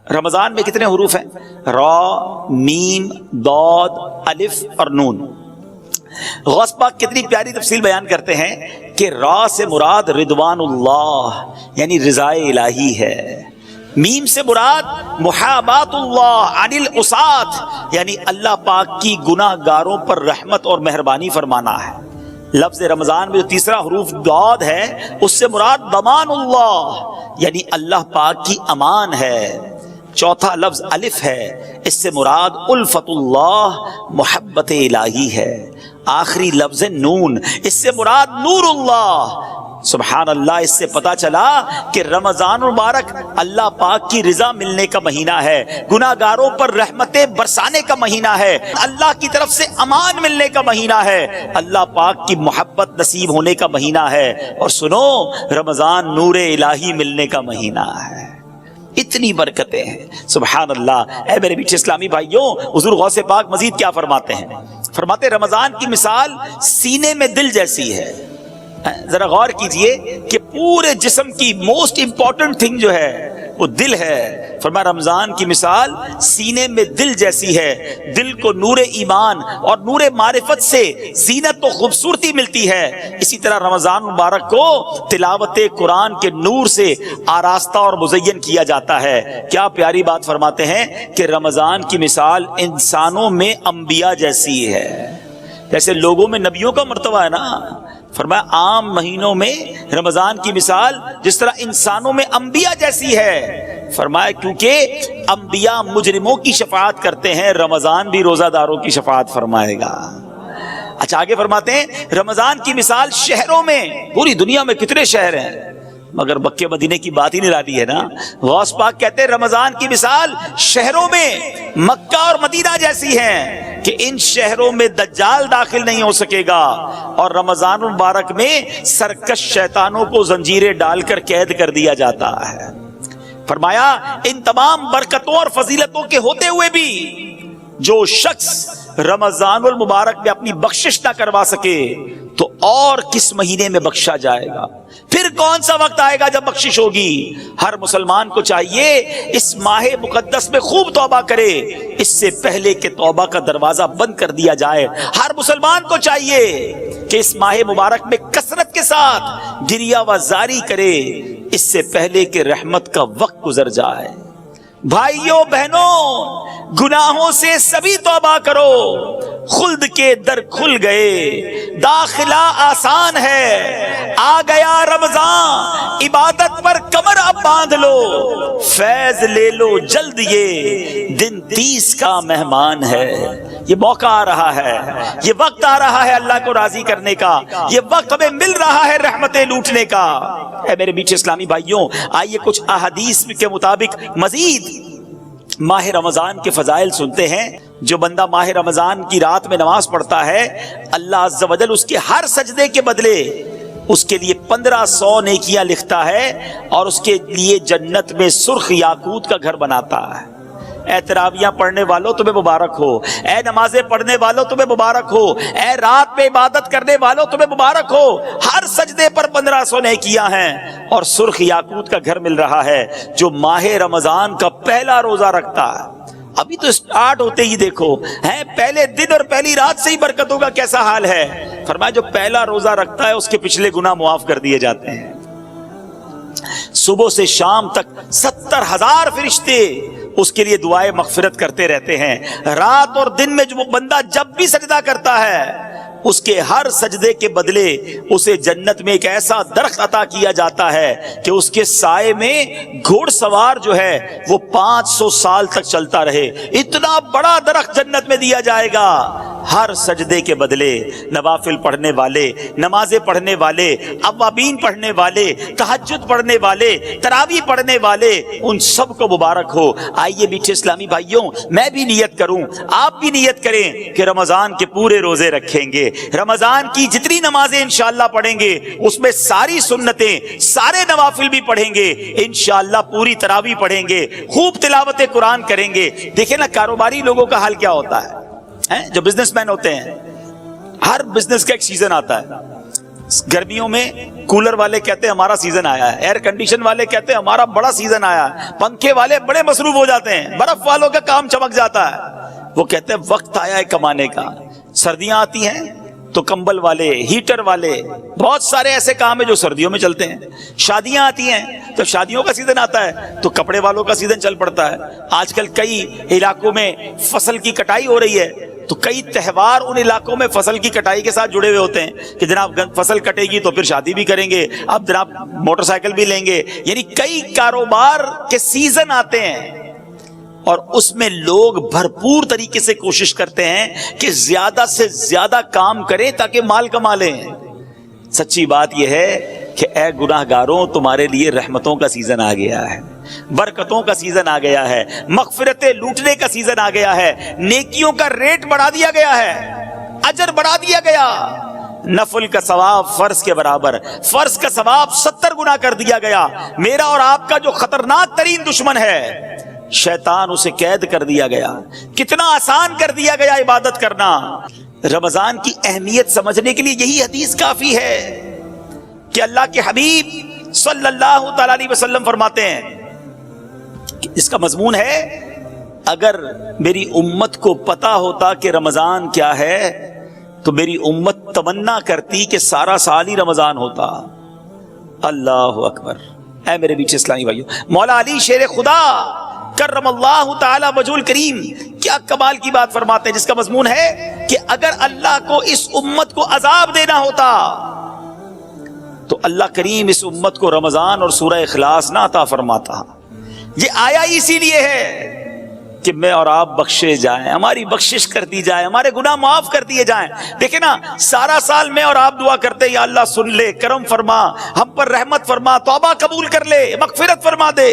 رمضان میں کتنے حروف ہیں؟ را، میم، ضاد، الف اور نون۔ غوث پاک کتنی پیاری تفصیل بیان کرتے ہیں کہ را سے مراد رضوان اللہ یعنی رضا الہی ہے، میم سے مراد محابات اللہ عن العصاة یعنی اللہ پاک کی گناہ گاروں پر رحمت اور مہربانی فرمانا ہے۔ لفظ رمضان میں جو تیسرا حروف ضاد ہے اس سے مراد ضمان اللہ یعنی اللہ پاک کی امان ہے۔ چوتھا لفظ الف ہے، اس سے مراد الفت اللہ محبت الہی ہے۔ آخری لفظ نون، اس سے مراد نور اللہ۔ سبحان اللہ، اس سے پتا چلا کہ رمضان مبارک اللہ پاک کی رضا ملنے کا مہینہ ہے، گناہ گاروں پر رحمتیں برسانے کا مہینہ ہے، اللہ کی طرف سے امان ملنے کا مہینہ ہے، اللہ پاک کی محبت نصیب ہونے کا مہینہ ہے۔ اور سنو، رمضان نور الہی ملنے کا مہینہ ہے، اتنی برکتیں ہیں۔ سبحان اللہ۔ اے میرے میٹھے اسلامی بھائیوں، حضور غوث پاک مزید کیا فرماتے ہیں؟ فرماتے رمضان کی مثال سینے میں دل جیسی ہے۔ ذرا غور کیجئے کہ پورے جسم کی موسٹ امپورٹنٹ تھنگ جو ہے وہ دل ہے۔ فرمایا رمضان کی مثال سینے میں دل جیسی ہے، دل کو نور ایمان اور نور معرفت سے زینت و خوبصورتی ملتی ہے۔ اسی طرح رمضان مبارک کو تلاوت قرآن کے نور سے آراستہ اور مزین کیا جاتا ہے۔ کیا پیاری بات فرماتے ہیں کہ رمضان کی مثال انسانوں میں انبیاء جیسی ہے، جیسے لوگوں میں نبیوں کا مرتبہ ہے نا۔ فرمایا عام مہینوں میں رمضان کی مثال جس طرح انسانوں میں انبیاء جیسی ہے۔ فرمایا کیونکہ انبیاء مجرموں کی شفاعت کرتے ہیں، رمضان بھی روزہ داروں کی شفاعت فرمائے گا۔ اچھا آگے فرماتے ہیں رمضان کی مثال شہروں میں، پوری دنیا میں کتنے شہر ہیں مگر مکہ مدینے کی بات ہی نرالی ہے نا۔ غوث پاک کہتے ہیں رمضان کی مثال شہروں میں مکہ اور مدینہ جیسی ہے کہ ان شہروں میں دجال داخل نہیں ہو سکے گا، اور رمضان مبارک میں سرکش شیطانوں کو زنجیریں ڈال کر قید کر دیا جاتا ہے۔ فرمایا ان تمام برکتوں اور فضیلتوں کے ہوتے ہوئے بھی جو شخص رمضان المبارک میں اپنی بخشش نہ کروا سکے تو اور کس مہینے میں بخشا جائے گا؟ پھر کون سا وقت آئے گا جب بخشش ہوگی؟ ہر مسلمان کو چاہیے اس ماہ مقدس میں خوب توبہ کرے، اس سے پہلے کہ توبہ کا دروازہ بند کر دیا جائے۔ ہر مسلمان کو چاہیے کہ اس ماہ مبارک میں کثرت کے ساتھ گریہ و زاری کرے، اس سے پہلے کہ رحمت کا وقت گزر جائے۔ بھائیوں بہنوں، گناہوں سے سبھی توبہ کرو، خلد کے در کھل گئے، داخلہ آسان ہے، آ گیا رمضان، عبادت پر کمر اب باندھ لو، فیض لے لو جلد، یہ دن 30 کا مہمان ہے۔ یہ موقع آ رہا ہے، یہ وقت آ رہا ہے اللہ کو راضی کرنے کا، یہ وقت ہمیں مل رہا ہے رحمتیں لوٹنے کا۔ اے میرے میٹھے اسلامی بھائیوں، آئیے کچھ احادیث کے مطابق مزید ماہ رمضان کے فضائل سنتے ہیں۔ جو بندہ ماہ رمضان کی رات میں نماز پڑھتا ہے، اللہ عز و جل اس کے ہر سجدے کے بدلے اس کے لیے 1500 نیکیاں لکھتا ہے، اور اس کے لیے جنت میں سرخ یاقوت کا گھر بناتا ہے۔ اے تراویحاں پڑھنے والوں تمہیں مبارک ہو، اے نمازیں پڑھنے والوں تمہیں مبارک ہو، اے رات میں عبادت کرنے والوں تمہیں مبارک ہو۔ ہر سجدے پر 1500 نیکیاں ہیں، اور سرخ یاقوت کا گھر مل رہا ہے۔ جو ماہ رمضان کا پہلا روزہ رکھتا ہے، ابھی تو سٹارٹ ہوتے ہی دیکھو ہے، پہلے دن اور پہلی رات سے ہی برکتوں کا کیسا حال ہے۔ فرمایا جو پہلا روزہ رکھتا ہے اس کے پچھلے گناہ معاف کر دیے جاتے ہیں۔ صبح سے شام تک 70,000 فرشتے اس کے لیے دعائیں مغفرت کرتے رہتے ہیں۔ رات اور دن میں جو بندہ جب بھی سجدہ کرتا ہے، اس کے ہر سجدے کے بدلے اسے جنت میں ایک ایسا درخت عطا کیا جاتا ہے کہ اس کے سائے میں گھوڑ سوار جو ہے وہ 500 سال تک چلتا رہے۔ اتنا بڑا درخت جنت میں دیا جائے گا۔ ہر سجدے کے بدلے نوافل پڑھنے والے، نمازیں پڑھنے والے، اوابین پڑھنے والے، تہجد پڑھنے والے، تراویح پڑھنے والے، ان سب کو مبارک ہو۔ آئیے میٹھے اسلامی بھائیوں، میں بھی نیت کروں، آپ بھی نیت کریں کہ رمضان کے پورے روزے رکھیں گے، رمضان کی جتنی نمازیں انشاءاللہ پڑھیں گے اس میں ساری سنتیں، سارے نوافل بھی پڑھیں گے، انشاءاللہ پوری تراویح پڑھیں گے، خوب تلاوت قرآن کریں گے۔ دیکھیں نا کاروباری لوگوں کا حال کیا ہوتا ہے، جو بزنس مین ہوتے ہیں، ہر بزنس کا ایک سیزن آتا ہے۔ گرمیوں میں کولر والے کہتے ہیں ہمارا سیزن آیا ہے، ایئر کنڈیشن والے کہتے ہیں ہمارا بڑا سیزن آیا ہے، پنکھے والے بڑے مصروف ہو جاتے ہیں، برف والوں کا کام چمک جاتا ہے، وہ کہتے ہیں وقت آیا ہے کمانے کا۔ سردیاں آتی ہیں تو کمبل والے، ہیٹر والے، بہت سارے ایسے کام ہیں جو سردیوں میں چلتے ہیں۔ شادیاں آتی ہیں تو شادیوں کا سیزن آتا ہے تو کپڑے والوں کا سیزن چل پڑتا ہے۔ آج کل کئی علاقوں میں فصل کی کٹائی ہو رہی ہے تو کئی تہوار ان علاقوں میں فصل کی کٹائی کے ساتھ جڑے ہوئے ہوتے ہیں کہ جناب فصل کٹے گی تو پھر شادی بھی کریں گے، اب جناب موٹر سائیکل بھی لیں گے، یعنی کئی کاروبار کے سیزن آتے ہیں اور اس میں لوگ بھرپور طریقے سے کوشش کرتے ہیں کہ زیادہ سے زیادہ کام کریں تاکہ مال کما لیں۔ سچی بات یہ ہے کہ اے گناہگاروں، تمہارے لیے رحمتوں کا سیزن آ گیا ہے، برکتوں کا سیزن آ گیا ہے، مغفرتیں لوٹنے کا سیزن آ گیا ہے، نیکیوں کا ریٹ بڑھا دیا گیا ہے، اجر بڑھا دیا گیا، نفل کا ثواب فرض کے برابر، فرض کا ثواب 70 گنا کر دیا گیا۔ میرا اور آپ کا جو خطرناک ترین دشمن ہے شیطان، اسے قید کر دیا گیا، کتنا آسان کر دیا گیا عبادت کرنا۔ رمضان کی اہمیت سمجھنے کے لیے یہی حدیث کافی ہے کہ اللہ کے حبیب صلی اللہ تعالی علیہ وسلم فرماتے ہیں، اس کا مضمون ہے اگر میری امت کو پتا ہوتا کہ رمضان کیا ہے تو میری امت تمنا کرتی کہ سارا سال ہی رمضان ہوتا۔ اللہ اکبر۔ اے میرے بیچ اسلامی بھائیو، مولا علی شیر خدا کرم اللہ تعالی وجہ کریم کیا کمال کی بات فرماتے ہیں، جس کا مضمون ہے کہ اگر اللہ کو اس امت کو عذاب دینا ہوتا تو اللہ کریم اس امت کو رمضان اور سورہ اخلاص نہ عطا فرماتا۔ یہ آیا اسی لیے ہے کہ میں اور آپ بخشے جائیں، ہماری بخشش کر دی جائے، ہمارے گناہ معاف کر دیے جائیں۔ دیکھیں نا، سارا سال میں اور آپ دعا کرتے یا اللہ سن لے، کرم فرما، ہم پر رحمت فرما، توبہ قبول کر لے، مغفرت فرما دے۔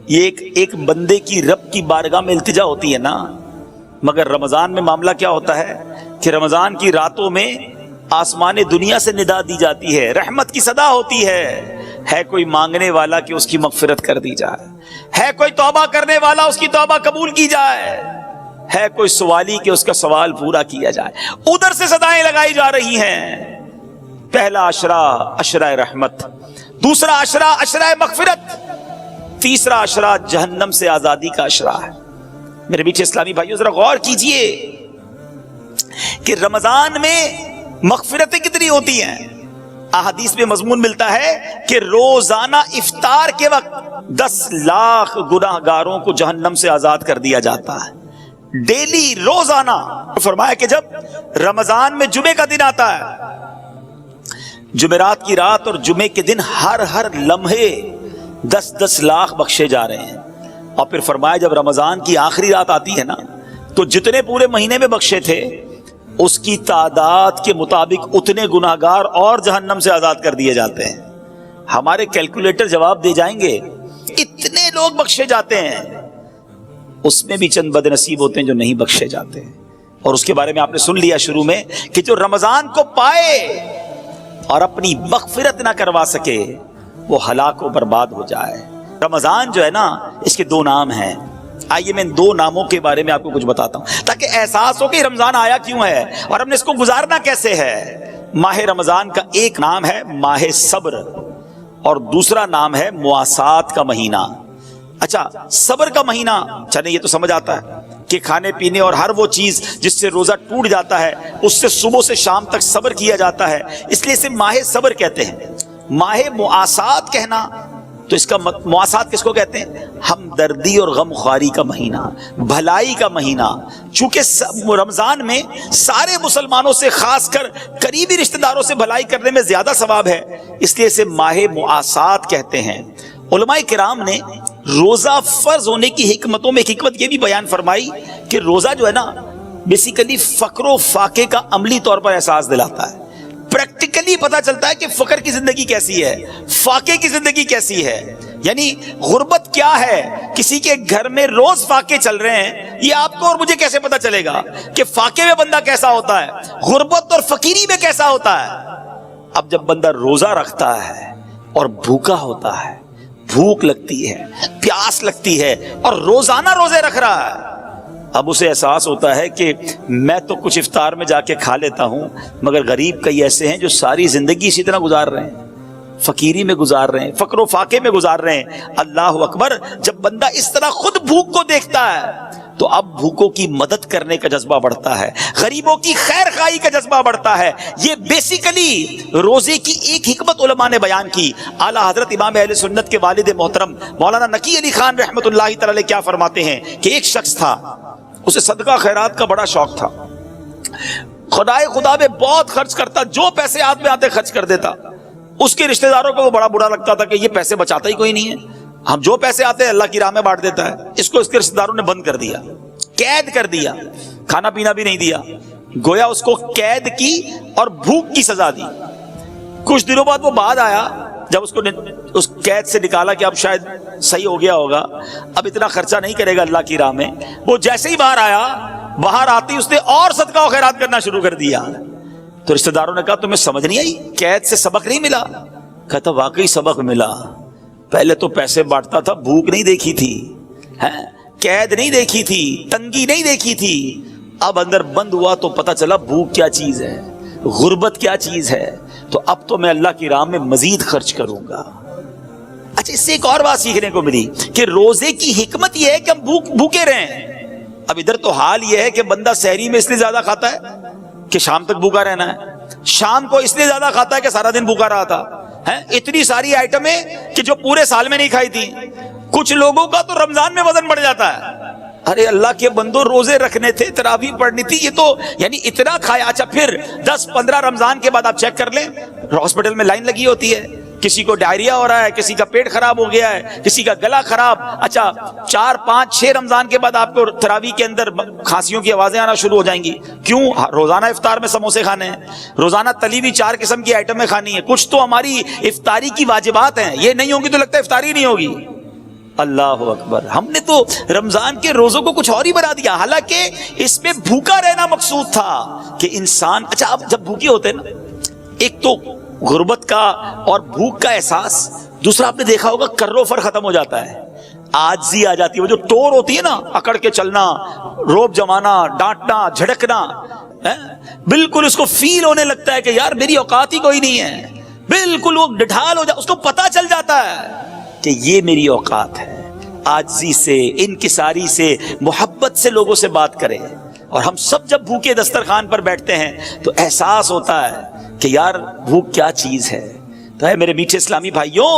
یہ ایک بندے کی رب کی بارگاہ میں التجا ہوتی ہے نا، مگر رمضان میں معاملہ کیا ہوتا ہے کہ رمضان کی راتوں میں آسمان دنیا سے ندا دی جاتی ہے، رحمت کی صدا ہوتی ہے کوئی مانگنے والا کہ اس کی مغفرت کر دی جائے، ہے کوئی توبہ کرنے والا اس کی توبہ قبول کی جائے، ہے کوئی سوالی کہ اس کا سوال پورا کیا جائے۔ ادھر سے صدائیں لگائی جا رہی ہیں۔ پہلا عشرہ عشرہ رحمت، دوسرا عشرہ عشرہ مغفرت، تیسرا عشرہ جہنم سے آزادی کا عشرہ ہے۔ میرے بیچ اسلامی بھائیوں ذرا غور کیجئے کہ رمضان میں مغفرتیں کتنی ہوتی ہیں۔ احادیث میں مضمون ملتا ہے کہ روزانہ افطار کے وقت 10 لاکھ گناہگاروں کو جہنم سے آزاد کر دیا جاتا ہے، ڈیلی، روزانہ۔ فرمایا کہ جب رمضان میں جمعے کا دن آتا ہے، جمعرات کی رات اور جمعے کے دن ہر لمحے 10 لاکھ بخشے جا رہے ہیں۔ اور پھر فرمایا جب رمضان کی آخری رات آتی ہے نا تو جتنے پورے مہینے میں بخشے تھے اس کی تعداد کے مطابق اتنے گناہگار اور جہنم سے آزاد کر دیے جاتے ہیں۔ ہمارے کیلکولیٹر جواب دے جائیں گے، اتنے لوگ بخشے جاتے ہیں۔ اس میں بھی چند بد نصیب ہوتے ہیں جو نہیں بخشے جاتے، اور اس کے بارے میں آپ نے سن لیا شروع میں کہ جو رمضان کو پائے اور اپنی مغفرت نہ کروا سکے وہ ہلاک و برباد ہو جائے۔ رمضان جو ہے نا، اس کے 2 نام ہیں۔ آئیے میں ان 2 ناموں کے بارے میں آپ کو کچھ بتاتا ہوں تاکہ احساس ہو کہ رمضان آیا کیوں ہے اور ہم نے اس کو گزارنا کیسے ہے۔ ماہ رمضان کا ایک نام ہے ماہ صبر اور دوسرا نام ہے مواسات کا مہینہ۔ اچھا، صبر کا مہینہ، چلیں یہ تو سمجھ آتا ہے کہ کھانے پینے اور ہر وہ چیز جس سے روزہ ٹوٹ جاتا ہے اس سے صبح سے شام تک صبر کیا جاتا ہے، اس لیے اسے ماہ صبر کہتے ہیں۔ ماہ مواسات کہنا تو اس کا مواسات کس کو کہتے ہیں؟ ہمدردی اور غم خواری کا مہینہ، بھلائی کا مہینہ۔ چونکہ رمضان میں سارے مسلمانوں سے، خاص کر قریبی رشتہ داروں سے بھلائی کرنے میں زیادہ ثواب ہے، اس لیے اسے ماہ مواسات کہتے ہیں۔ علماء کرام نے روزہ فرض ہونے کی حکمتوں میں ایک حکمت یہ بھی بیان فرمائی کہ روزہ جو ہے نا بیسیکلی فقر و فاقے کا عملی طور پر احساس دلاتا ہے۔ پریکٹیکلی پتا چلتا ہے کہ فقر کی زندگی کیسی ہے، فاقے کی زندگی کیسی ہے، یعنی غربت کیا ہے۔ کسی کے گھر میں روز فاقے چل رہے ہیں، یہ آپ کو اور مجھے کیسے پتا چلے گا کہ فاقے میں بندہ کیسا ہوتا ہے، غربت اور فقیری میں کیسا ہوتا ہے۔ اب جب بندہ روزہ رکھتا ہے اور بھوکا ہوتا ہے، بھوک لگتی ہے، پیاس لگتی ہے اور روزانہ روزے رکھ رہا ہے، اب اسے احساس ہوتا ہے کہ میں تو کچھ افطار میں جا کے کھا لیتا ہوں، مگر غریب کئی ایسے ہیں جو ساری زندگی اسی طرح گزار رہے ہیں، فقیری میں گزار رہے ہیں، فقر و فاقے میں گزار رہے ہیں۔ اللہ اکبر، جب بندہ اس طرح خود بھوک کو دیکھتا ہے تو اب بھوکوں کی مدد کرنے کا جذبہ بڑھتا ہے، غریبوں کی خیر خواہی کا جذبہ بڑھتا ہے۔ یہ بیسیکلی روزے کی ایک حکمت علماء نے بیان کی۔ اعلیٰ حضرت امام اہل سنت کے والد محترم مولانا نقی علی خان رحمۃ اللہ تعالی کیا فرماتے ہیں کہ ایک شخص تھا، اسے صدقہ خیرات کا بڑا شوق تھا، خدائے خدا میں بہت خرچ کرتا، جو پیسے ہاتھ میں آتے خرچ کر دیتا۔ اس کے رشتہ داروں کو وہ بڑا برا لگتا تھا کہ یہ پیسے بچاتا ہی کوئی نہیں ہے، ہم جو پیسے آتے ہیں اللہ کی راہ میں بانٹ دیتا ہے۔ اس کو اس کے رشتہ داروں نے بند کر دیا، قید کر دیا، کھانا پینا بھی نہیں دیا، گویا اس کو قید کی اور بھوک کی سزا دی۔ کچھ دنوں بعد وہ بعد آیا، جب اس کو اس قید سے نکالا کہ اب شاید صحیح ہو گیا ہوگا، اب اتنا خرچہ نہیں کرے گا اللہ کی راہ میں، وہ جیسے ہی باہر آیا، باہر آتی اس نے اور صدقہ و خیرات کرنا شروع کر دیا۔ تو رشتہ داروں نے کہا تمہیں سمجھ نہیں آئی، قید سے سبق نہیں ملا؟ کہتا واقعی سبق ملا، پہلے تو پیسے بانٹتا تھا، بھوک نہیں دیکھی تھی، قید نہیں دیکھی تھی، تنگی نہیں دیکھی تھی، اب اندر بند ہوا تو پتہ چلا بھوک کیا چیز ہے، غربت کیا چیز ہے، تو اب تو میں اللہ کی راہ میں مزید خرچ کروں گا۔ اچھا، اس سے ایک اور بات سیکھنے کو ملی کہ روزے کی حکمت یہ ہے کہ ہم بھوکے رہیں۔ اب ادھر تو حال یہ ہے کہ بندہ سحری میں اس لیے زیادہ کھاتا ہے کہ شام تک بھوکا رہنا ہے، شام کو اس لیے زیادہ کھاتا ہے کہ سارا دن بھوکا رہا تھا، اتنی ساری آئٹمیں کہ جو پورے سال میں نہیں کھائی تھی۔ کچھ لوگوں کا تو رمضان میں وزن بڑھ جاتا ہے، ارے اللہ کے بندو روزے رکھنے تھے، تراویح پڑھنی تھی، یہ تو یعنی اتنا کھایا۔ اچھا، پھر 10-15 رمضان کے بعد آپ چیک کر لیں، ہاسپٹل میں لائن لگی ہوتی ہے، کسی کو ڈائریا ہو رہا ہے، کسی کا پیٹ خراب ہو گیا ہے، کسی کا گلا خراب۔ اچھا، 4-5-6 رمضان کے بعد آپ کو تراویح کے اندر کھانسیوں کی آوازیں آنا شروع ہو جائیں گی۔ کیوں؟ روزانہ افطار میں سموسے کھانے ہیں، روزانہ تلی ہوئی 4 قسم کی آئٹمیں کھانی ہیں، کچھ تو ہماری افطاری کی واجبات ہیں، یہ نہیں ہوگی تو لگتا ہے افطاری نہیں ہوگی۔ اللہ اکبر، ہم نے تو رمضان کے روزوں کو کچھ اور ہی بنا دیا، حالانکہ اس میں بھوکا رہنا مقصود تھا کہ انسان۔ اچھا، اب جب بھوکے ہوتے ہیں نا، ایک تو غربت کا اور بھوک کا احساس، دوسرا آپ نے دیکھا ہوگا کر و فر ختم ہو جاتا ہے، عاجزی آ جاتی ہے، وہ جو ٹور ہوتی ہے نا، اکڑ کے چلنا، روب جمانا، ڈانٹنا، جھڑکنا، بالکل اس کو فیل ہونے لگتا ہے کہ یار میری اوقات ہی کوئی نہیں ہے، بالکل وہ ڈھال ہو جاتا، اس کو پتہ چل جاتا ہے کہ یہ میری اوقات ہے۔ عاجزی سے، انکساری سے، محبت سے لوگوں سے بات کریں۔ اور ہم سب جب بھوکے دسترخوان پر بیٹھتے ہیں تو احساس ہوتا ہے کہ یار بھوک کیا چیز ہے۔ تو ہے میرے میٹھے اسلامی بھائیوں،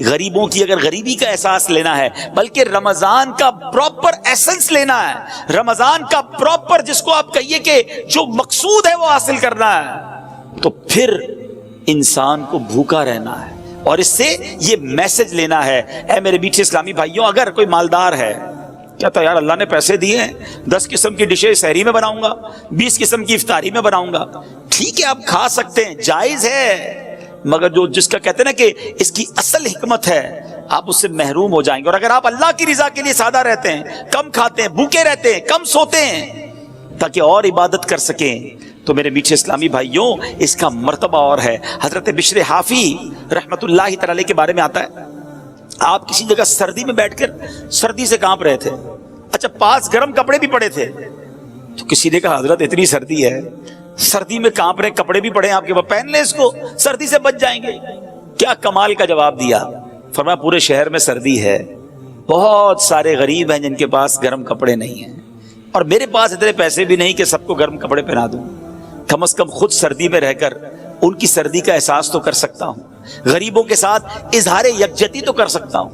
غریبوں کی اگر غریبی کا احساس لینا ہے، بلکہ رمضان کا پراپر ایسنس لینا ہے، رمضان کا پراپر جس کو آپ کہیے کہ جو مقصود ہے وہ حاصل کرنا ہے، تو پھر انسان کو بھوکا رہنا ہے اور اس سے یہ میسج لینا ہے۔ اے میرے میٹھے اسلامی بھائیوں، اگر کوئی مالدار ہے، کہتا ہے یار اللہ نے پیسے دیے ہیں، 10 قسم کی ڈشیں سحری میں بناؤں گا، 20 قسم کی افطاری میں بناؤں گا، ٹھیک ہے آپ کھا سکتے ہیں، جائز ہے، مگر جو جس کا کہتے ہیں نا کہ اس کی اصل حکمت ہے، آپ اس سے محروم ہو جائیں گے۔ اور اگر آپ اللہ کی رضا کے لیے سادہ رہتے ہیں، کم کھاتے ہیں، بھوکے رہتے ہیں، کم سوتے ہیں تاکہ اور عبادت کر سکیں، تو میرے میٹھے اسلامی بھائیوں اس کا مرتبہ اور ہے۔ حضرت بشر حافی رحمت اللہ تعالی کے بارے میں آتا ہے، آپ کسی جگہ سردی میں بیٹھ کر سردی سے کانپ رہے تھے، اچھا پاس گرم کپڑے بھی پڑے تھے، تو کسی نے کہا حضرت اتنی سردی ہے، سردی میں کانپ رہے، کپڑے بھی پڑے ہیں آپ کے پاس، پہن لیں اس کو، سردی سے بچ جائیں گے۔ کیا کمال کا جواب دیا، فرمایا پورے شہر میں سردی ہے، بہت سارے غریب ہیں جن کے پاس گرم کپڑے نہیں ہیں، اور میرے پاس اتنے پیسے بھی نہیں کہ سب کو گرم کپڑے پہنا دوں، کم از کم خود سردی میں رہ کر ان کی سردی کا احساس تو کر سکتا ہوں، غریبوں کے ساتھ اظہار یکجہتی تو کر سکتا ہوں۔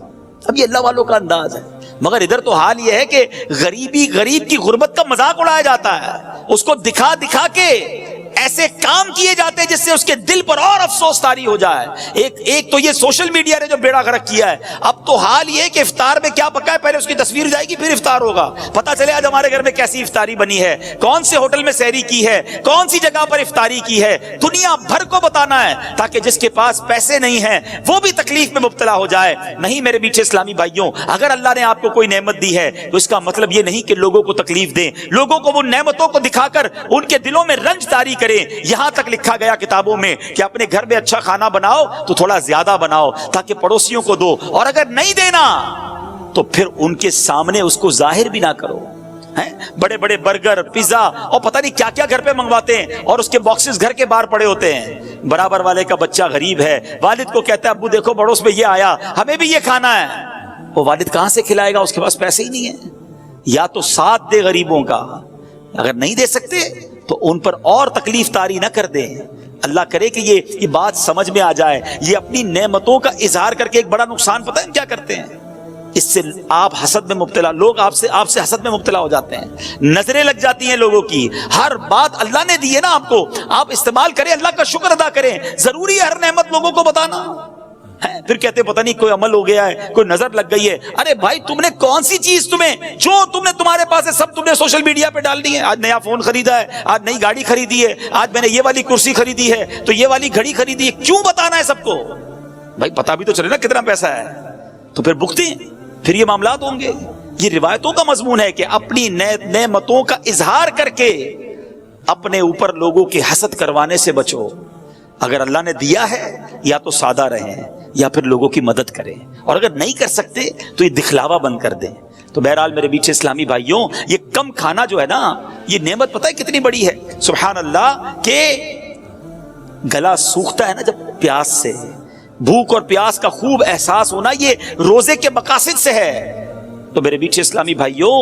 اب یہ اللہ والوں کا انداز ہے، مگر ادھر تو حال یہ ہے کہ غریب کی غربت کا مذاق اڑایا جاتا ہے، اس کو دکھا دکھا کے ایسے کام کیے جاتے ہیں جس سے اس کے دل پر اور افسوس طاری ہو جائے۔ ایک تو یہ سوشل میڈیا نے جو بیڑا غرق کیا ہے، اب تو حال یہ کہ افطار میں کیا پکا ہے پہلے اس کی تصویر جائے گی پھر افطار ہوگا، پتہ چلے آج ہمارے گھر میں کیسی افطاری بنی ہے، کون سے ہوٹل میں سحری کی ہے، کون سی جگہ پر افطاری کی ہے، دنیا بھر کو بتانا ہے تاکہ جس کے پاس پیسے نہیں ہیں وہ بھی تکلیف میں مبتلا ہو جائے۔ نہیں میرے میٹھے اسلامی بھائیوں، اگر اللہ نے آپ کو کوئی نعمت دی ہے تو اس کا مطلب یہ نہیں کہ لوگوں کو تکلیف دیں، لوگوں کو وہ نعمتوں کو دکھا کر ان کے دلوں میں رنج طاری کریں۔ یہاں تک لکھا گیا کتابوں میں کہ اپنے گھر میں اچھا کھانا بناؤ تو تھوڑا زیادہ بناؤ تاکہ پڑوسیوں کو دو، اور اگر نہیں دینا تو پھر ان کے سامنے اس کو ظاہر بھی نہ کرو۔ بڑے بڑے برگر پیزا اور پتہ نہیں کیا کیا گھر پہ منگواتے ہیں، اور اس کے باکسز گھر کے باہر پڑے ہوتے ہیں۔ برابر والے کا بچہ غریب ہے، والد کو کہتا ہے ابو دیکھو پڑوس میں یہ آیا، ہمیں بھی یہ کھانا ہے۔ وہ والد کہاں سے کھلائے گا، اس کے پاس پیسے ہی نہیں ہے۔ یا تو ساتھ دے غریبوں کا، اگر نہیں دے سکتے تو ان پر اور تکلیف طاری نہ کر دیں۔ اللہ کرے کہ یہ بات سمجھ میں آ جائے۔ یہ اپنی نعمتوں کا اظہار کر کے ایک بڑا نقصان پتہ ہے کیا کرتے ہیں، اس سے آپ حسد میں مبتلا، لوگ آپ سے حسد میں مبتلا ہو جاتے ہیں، نظریں لگ جاتی ہیں لوگوں کی۔ ہر بات اللہ نے دی ہے نا آپ کو، آپ استعمال کریں، اللہ کا شکر ادا کریں۔ ضروری ہے ہر نعمت لوگوں کو بتانا ہے؟ پھر کہتے پتہ نہیں کوئی عمل ہو گیا ہے، کوئی نظر لگ گئی ہے۔ ارے بھائی تم نے کون سی چیز جو تمہارے پاس ہے سب تم نے سوشل میڈیا پہ ڈال دی ہے۔ آج نیا فون خریدا ہے، آج نئی گاڑی خریدی ہے، آج میں نے یہ والی کرسی خریدی ہے، تو یہ والی گھڑی خریدی ہے۔ کیوں بتانا ہے سب کو؟ بھائی پتہ بھی تو چلے نا کتنا پیسہ ہے، تو پھر بھگتیں، پھر یہ معاملات ہوں گے۔ یہ روایتوں کا مضمون ہے کہ اپنی نعمتوں کا اظہار کر کے اپنے اوپر لوگوں کی حسد کروانے سے بچو۔ اگر اللہ نے دیا ہے یا تو سادہ رہیں یا پھر لوگوں کی مدد کریں، اور اگر نہیں کر سکتے تو یہ دکھلاوا بند کر دیں۔ تو بہرحال میرے بیچ اسلامی بھائیوں، یہ کم کھانا جو ہے نا، یہ نعمت پتہ ہے کتنی بڑی ہے، سبحان اللہ، کہ گلا سوکھتا ہے نا جب پیاس سے، بھوک اور پیاس کا خوب احساس ہونا یہ روزے کے مقاصد سے ہے۔ تو میرے بیچ اسلامی بھائیوں،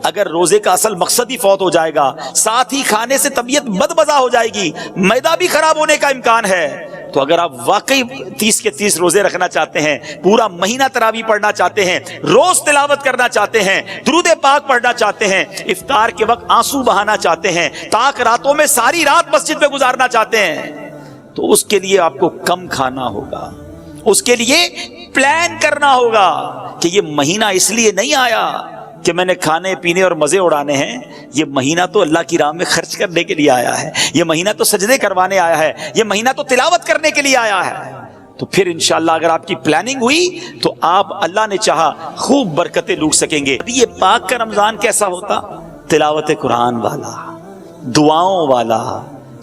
اگر روزے کا اصل مقصد ہی فوت ہو جائے گا، ساتھ ہی کھانے سے طبیعت بدمزہ ہو جائے گی، معدہ بھی خراب ہونے کا امکان ہے، تو اگر آپ واقعی 30 کے 30 روزے رکھنا چاہتے ہیں، پورا مہینہ تراویح پڑھنا چاہتے ہیں، روز تلاوت کرنا چاہتے ہیں، درود پاک پڑھنا چاہتے ہیں، افطار کے وقت آنسو بہانا چاہتے ہیں، تاک راتوں میں ساری رات مسجد میں گزارنا چاہتے ہیں، تو اس کے لیے آپ کو کم کھانا ہوگا، اس کے لیے پلان کرنا ہوگا کہ یہ مہینہ اس لیے نہیں آیا کہ میں نے کھانے پینے اور مزے اڑانے ہیں، یہ مہینہ تو اللہ کی راہ میں خرچ کرنے کے لیے آیا ہے، یہ مہینہ تو سجدے کروانے آیا ہے، یہ مہینہ تو تلاوت کرنے کے لیے آیا ہے۔ تو پھر انشاءاللہ اگر آپ کی پلاننگ ہوئی تو آپ اللہ نے چاہا خوب برکتیں لوٹ سکیں گے۔ یہ پاک کا رمضان کیسا ہوتا؟ تلاوت قرآن والا، دعاؤں والا،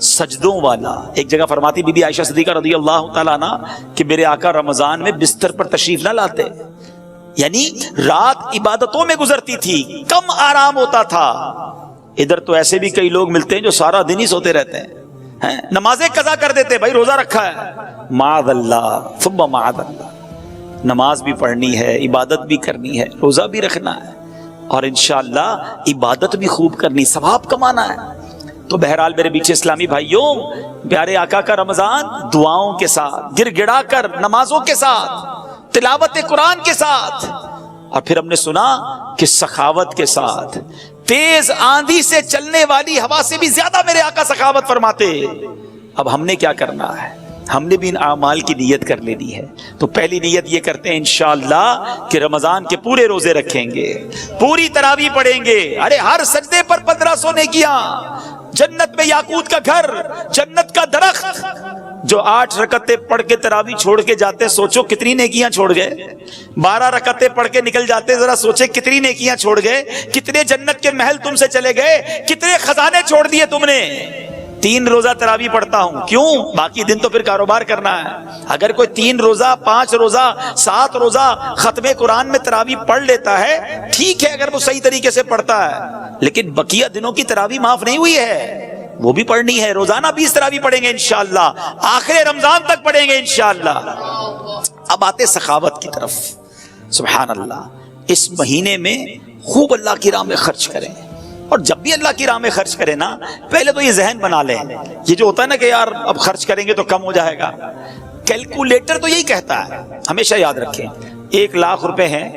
سجدوں والا۔ ایک جگہ فرماتی بی بی عائشہ صدیقہ رضی اللہ تعالیٰ عنہ کہ میرے آقا رمضان میں بستر پر تشریف نہ لاتے، یعنی رات عبادتوں میں گزرتی تھی، کم آرام ہوتا تھا۔ ادھر تو ایسے بھی کئی لوگ ملتے ہیں جو سارا دن ہی سوتے رہتے ہیں، نمازیں قضا کر دیتے، بھائی روزہ رکھا ہے، معاذ اللہ ثم معاذ اللہ، نماز بھی پڑھنی ہے، عبادت بھی کرنی ہے، روزہ بھی رکھنا ہے، اور انشاءاللہ عبادت بھی خوب کرنی، ثواب کمانا ہے۔ تو بہرحال میرے بیچ اسلامی بھائیوں، پیارے آقا کا رمضان دعاؤں کے ساتھ، گر گڑا کر نمازوں کے ساتھ، تلاوت قرآن کے ساتھ، اور پھر ہم نے سنا کہ سخاوت کے ساتھ، تیز آندھی سے چلنے والی ہوا سے بھی زیادہ میرے آقا سخاوت فرماتے۔ اب ہم نے کیا کرنا ہے؟ ہم نے بھی ان اعمال کی نیت کر لینی ہے۔ تو پہلی نیت یہ کرتے ہیں انشاءاللہ کہ رمضان کے پورے روزے رکھیں گے، پوری تراویح پڑھیں گے، ارے ہر سجدے پر 1500 نیکیاں، جنت میں یاقوت کا گھر، جنت کا درخت۔ جو 8 رکعتیں پڑھ کے تراویح چھوڑ کے جاتے، سوچو کتنی نیکیاں چھوڑ گئے۔ 12 رکعتیں پڑھ کے نکل جاتے، ذرا سوچے کتنی نیکیاں چھوڑ گئے، کتنے جنت کے محل تم سے چلے گئے، کتنے خزانے چھوڑ دیے تم نے۔ 3 روزہ تراویح پڑھتا ہوں، کیوں؟ باقی دن تو پھر کاروبار کرنا ہے۔ اگر کوئی 3 روزہ 5 روزہ 7 روزہ ختم قرآن میں تراویح پڑھ لیتا ہے، ٹھیک ہے اگر وہ صحیح طریقے سے پڑھتا ہے، لیکن بقیہ دنوں کی تراویح معاف نہیں ہوئی ہے، وہ بھی پڑھنی ہے۔ روزانہ 20 تراویح پڑھیں گے انشاءاللہ، آخر رمضان تک پڑھیں گے انشاءاللہ۔ اب آتے سخاوت کی طرف۔ سبحان اللہ، اس مہینے میں خوب اللہ کی راہ میں خرچ کریں، اور جب بھی اللہ کی راہ میں خرچ کریں نا، پہلے تو یہ ذہن بنا لیں، یہ جو ہوتا ہے نا کہ یار اب خرچ کریں گے تو کم ہو جائے گا، کیلکولیٹر تو یہی کہتا ہے، ہمیشہ یاد رکھیں۔ 1 لاکھ روپے ہیں،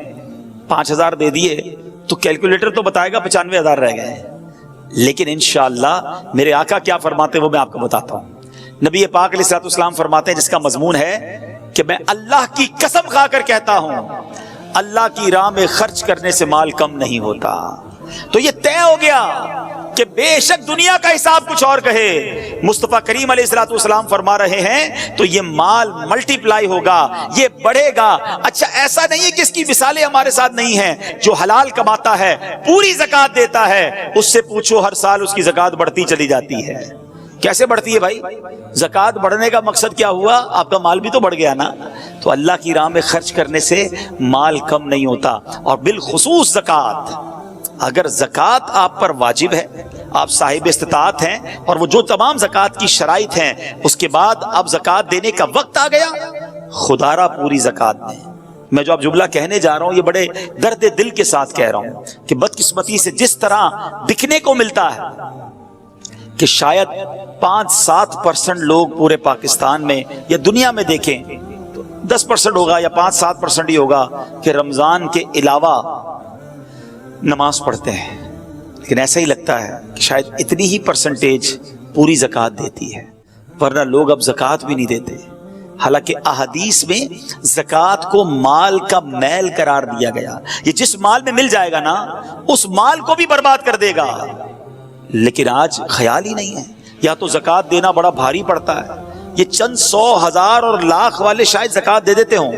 5000 دے دیے تو کیلکولیٹر تو بتائے گا 95,000 رہ گئے، لیکن انشاءاللہ میرے آقا کیا فرماتے وہ میں آپ کو بتاتا ہوں۔ نبی پاک علیہ الصلوۃ والسلام فرماتے ہیں، جس کا مضمون ہے کہ میں اللہ کی قسم کھا کر کہتا ہوں، اللہ کی راہ میں خرچ کرنے سے مال کم نہیں ہوتا۔ تو یہ طے ہو گیا کہ بے شک دنیا کا حساب کچھ اور کہے، مصطفیٰ کریم علیہ الصلوۃ والسلام فرما رہے ہیں تو یہ مال ملٹی پلائی ہوگا، یہ بڑھے گا۔ اچھا ایسا نہیں ہے کہ اس کی مثالیں ہمارے ساتھ نہیں ہیں، جو حلال کماتا ہے، پوری زکوٰۃ دیتا ہے، اس سے پوچھو ہر سال اس کی زکوٰۃ بڑھتی چلی جاتی ہے۔ کیسے بڑھتی ہے بھائی؟ زکوٰۃ بڑھنے کا مقصد کیا ہوا؟ آپ کا مال بھی تو بڑھ گیا نا۔ تو اللہ کی راہ میں خرچ کرنے سے مال کم نہیں ہوتا، اور بالخصوص زکوٰۃ، اگر زکوٰۃ آپ پر واجب ہے، آپ صاحب استطاعت ہیں، اور وہ جو تمام زکوٰۃ کی شرائط ہیں، اس کے بعد اب زکوٰۃ دینے کا وقت آ گیا، خدا را پوری زکوٰۃ دیں۔ میں جو اب جملہ کہنے جا رہا ہوں یہ بڑے درد دل کے ساتھ کہہ رہا ہوں کہ بدقسمتی سے جس طرح دکھنے کو ملتا ہے کہ شاید 5-7% لوگ پورے پاکستان میں یا دنیا میں دیکھیں تو 10% ہوگا یا 5-7% ہی ہوگا کہ رمضان کے علاوہ نماز پڑھتے ہیں، لیکن ایسا ہی لگتا ہے کہ شاید اتنی ہی پرسنٹیج پوری زکوٰۃ دیتی ہے، ورنہ لوگ اب زکوٰۃ بھی نہیں دیتے۔ حالانکہ احادیث میں زکوٰۃ کو مال کا میل قرار دیا گیا، یہ جس مال میں مل جائے گا نا اس مال کو بھی برباد کر دے گا، لیکن آج خیال ہی نہیں ہے۔ یا تو زکوٰۃ دینا بڑا بھاری پڑتا ہے، یہ چند 100 ہزار اور لاکھ والے شاید زکوٰۃ دے دیتے ہوں،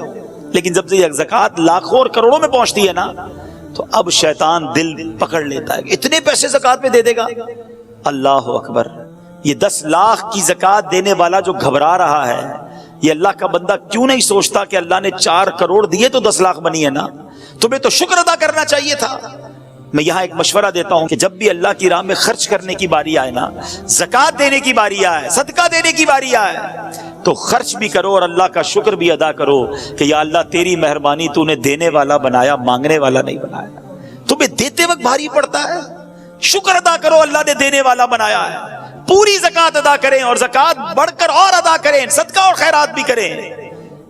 لیکن جب یہ زکوٰۃ لاکھوں اور کروڑوں میں پہنچتی ہے نا تو اب شیطان دل پکڑ لیتا ہے کہ اتنے پیسے زکوٰۃ میں دے دے گا۔ اللہ اکبر، یہ 10 لاکھ کی زکوٰۃ دینے والا جو گھبرا رہا ہے، یہ اللہ کا بندہ کیوں نہیں سوچتا کہ اللہ نے 4 کروڑ دیے تو 10 لاکھ بنی ہے نا، تمہیں تو شکر ادا کرنا چاہیے تھا۔ میں یہاں ایک مشورہ دیتا ہوں کہ جب بھی اللہ کی راہ میں خرچ کرنے کی باری آئے نا، زکوٰۃ دینے کی باری آئے، صدقہ دینے کی باری آئے، تو خرچ بھی کرو اور اللہ کا شکر بھی ادا کرو کہ یا اللہ تیری مہربانی، تو نے دینے والا بنایا، مانگنے والا نہیں بنایا۔ تمہیں دیتے وقت بھاری پڑتا ہے، شکر ادا کرو اللہ نے دینے والا بنایا ہے، پوری زکوٰۃ ادا کریں اور زکوٰۃ بڑھ کر اور ادا کریں، صدقہ اور خیرات بھی کریں،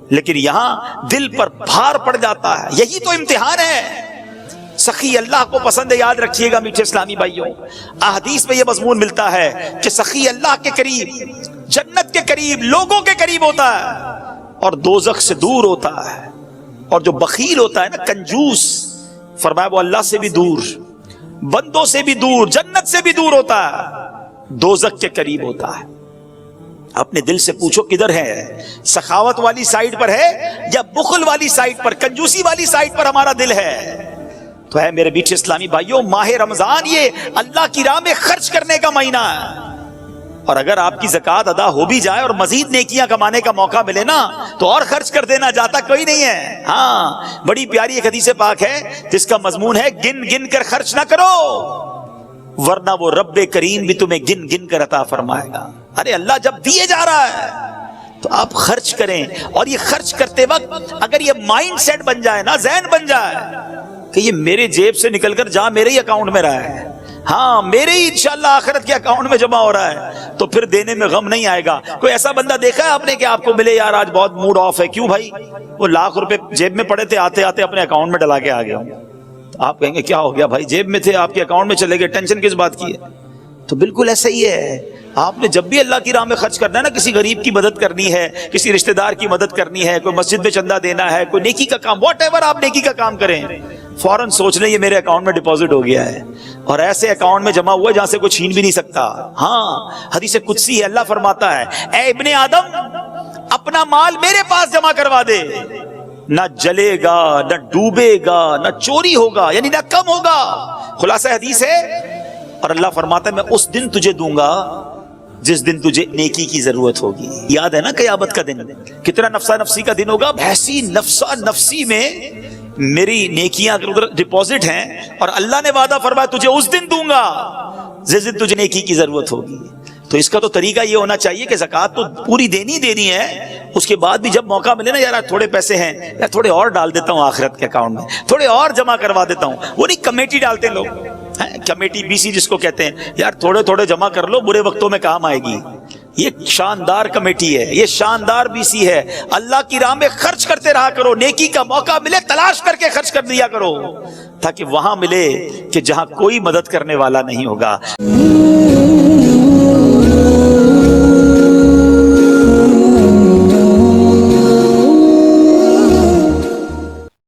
لیکن یہاں دل پر بھار پڑ جاتا ہے۔ یہی تو امتحان ہے۔ سخی اللہ کو پسند ہے، یاد رکھیے گا میٹھے اسلامی بھائیوں، احادیث میں یہ مضمون ملتا ہے کہ سخی اللہ کے قریب، جنت کے قریب، لوگوں کے قریب ہوتا ہے اور دوزخ سے دور ہوتا ہے، اور جو بخیل ہوتا ہے نا، کنجوس، فرمایا وہ اللہ سے بھی دور، بندوں سے بھی دور، جنت سے بھی دور ہوتا ہے، دوزخ کے قریب ہوتا ہے۔ اپنے دل سے پوچھو کدھر ہے، سخاوت والی سائیڈ پر ہے یا بخل والی سائیڈ پر، کنجوسی والی سائیڈ پر ہمارا دل ہے؟ تو ہے میرے میٹھے اسلامی بھائیوں، ماہ رمضان یہ اللہ کی راہ میں خرچ کرنے کا مہینہ ہے، اور اگر آپ کی زکوٰۃ ادا ہو بھی جائے اور مزید نیکیاں کمانے کا موقع ملے نا تو اور خرچ کر دینا، جاتا کوئی نہیں ہے۔ ہاں، بڑی پیاری ایک حدیث پاک ہے جس کا مضمون ہے گن گن کر خرچ نہ کرو ورنہ وہ رب کریم بھی تمہیں گن گن کر عطا فرمائے گا۔ ارے اللہ جب دیے جا رہا ہے تو آپ خرچ کریں، اور یہ خرچ کرتے وقت اگر یہ مائنڈ سیٹ بن جائے نا، ذہن بن جائے کہ یہ میرے جیب سے نکل کر جہاں میرے ہی اکاؤنٹ میں رہا ہے، ہاں میرے ہی انشاءاللہ آخرت کے اکاؤنٹ میں جمع ہو رہا ہے، تو پھر دینے میں غم نہیں آئے گا۔ کوئی ایسا بندہ دیکھا ہے آپ نے کہ آپ کو ملے یار آج بہت موڈ آف ہے، کیوں بھائی؟ وہ لاکھ روپے جیب میں پڑے تھے، آتے آتے اپنے اکاؤنٹ میں ڈلا کے آ گیا ہوں۔ آپ کہیں گے کیا ہو گیا بھائی، جیب میں تھے آپ کے اکاؤنٹ میں چلے گئے، ٹینشن کس بات کی ہے؟ تو بالکل ایسا ہی ہے، آپ نے جب بھی اللہ کی راہ میں خرچ کرنا ہے نا، کسی غریب کی مدد کرنی ہے، کسی رشتہ دار کی مدد کرنی ہے، کوئی مسجد میں چندہ دینا ہے، کوئی نیکی کا کام، واٹ ایور آپ نیکی کا کام کریں، فوراً سوچ لیں یہ میرے اکاؤنٹ میں ڈپازٹ ہو گیا ہے، اور ایسے اکاؤنٹ میں جمع ہوا ہے جہاں سے کوئی چھین بھی نہیں سکتا۔ ہاں، حدیث قدسی ہے، اللہ فرماتا ہے اے ابن آدم اپنا مال میرے پاس جمع کروا دے، نہ جلے گا، نہ ڈوبے گا، نہ چوری ہوگا، یعنی نہ کم ہوگا۔ خلاصہ حدیث ہے، اور اللہ فرماتا ہے میں اس دن تجھے دوں گا جس دن تجھے نیکی کی ضرورت ہوگی۔ یاد ہے نا قیامت کا دن کتنا نفسا نفسی کا دن ہوگا، ایسی نفسا نفسی میں میری نیکیاں ڈپازٹ ہیں، اور اللہ نے وعدہ فرمایا تجھے اس دن دوں گا جس دن تجھے نیکی کی ضرورت ہوگی۔ تو اس کا تو طریقہ یہ ہونا چاہیے کہ زکوٰۃ تو پوری دینی ہے، اس کے بعد بھی جب موقع ملے نا، یار تھوڑے پیسے ہیں یار تھوڑے اور ڈال دیتا ہوں آخرت کے اکاؤنٹ میں، تھوڑے اور جمع کروا دیتا ہوں۔ وہ نہیں کمیٹی ڈالتے ہیں لوگ، کمیٹی BC جس کو کہتے ہیں، یار تھوڑے تھوڑے جمع کر لو، برے وقتوں میں کام آئے گی۔ یہ شاندار کمیٹی ہے، یہ شاندار BC ہے۔ اللہ کی راہ میں خرچ کرتے رہا کرو، نیکی کا موقع ملے تلاش کر کے خرچ کر دیا کرو، تاکہ وہاں ملے کہ جہاں کوئی مدد کرنے والا نہیں ہوگا۔